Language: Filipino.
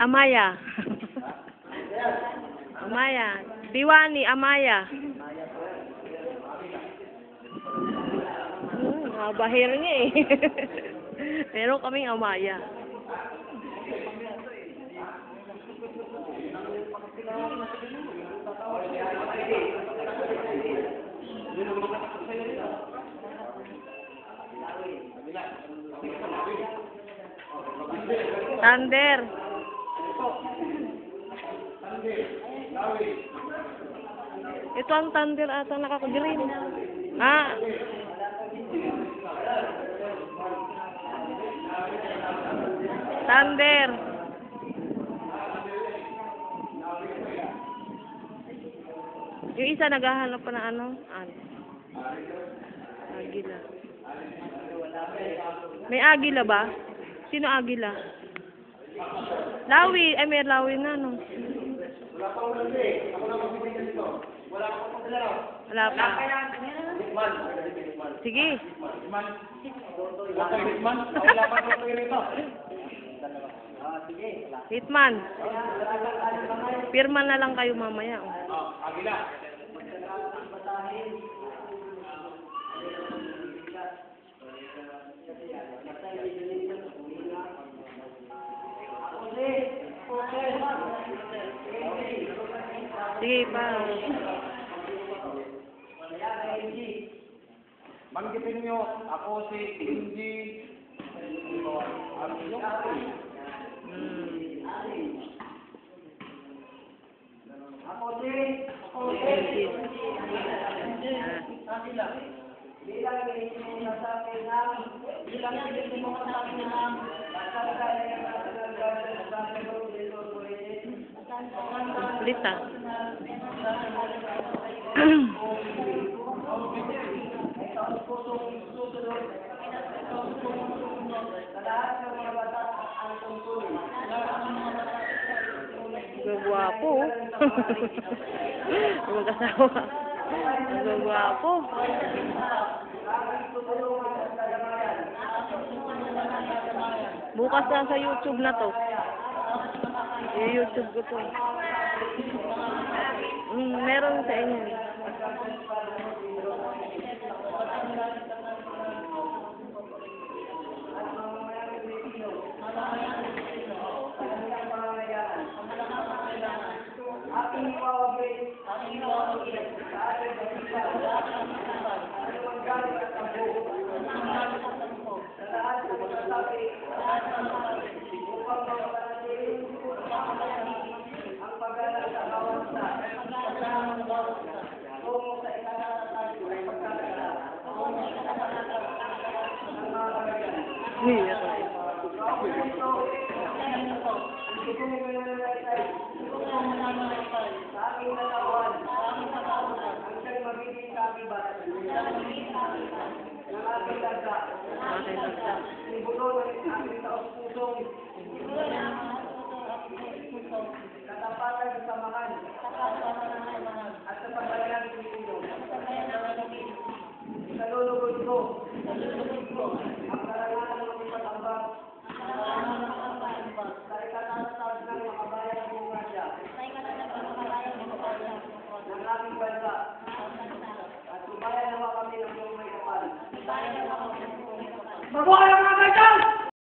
Amaya. Amaya. Diwani, Amaya. Bahir niya eh. Meron kaming Amaya. Thunder. Ito ang thunder ata nakaka-green. Ah. Thunder. Yung isa naghahanap pa ng ano? Agila. May agila ba? Sino agila? Lawi. Ay, may lawi na, no? Wala pa. Sige. Hitman. Pirma na lang kayo mamaya. Agila. Sige pa. Banggitin nyo, ako si Indy. Ako si bilang sinasabi ng Lita. Gagwapo. Mag-asawa. Gagwapo. Bukas na sa YouTube na to. YouTube ko to. Meron sa inyo. Katapatan sa samahan at sa pagbayaran ng Pilipino. Ikalulugod ko ang karangalan ng ipag-ambag sa ikatatag ng makabayan ng demokrasya ng ating bansa at subayan naman kami ng buong may kapal. Mabuhay ang mga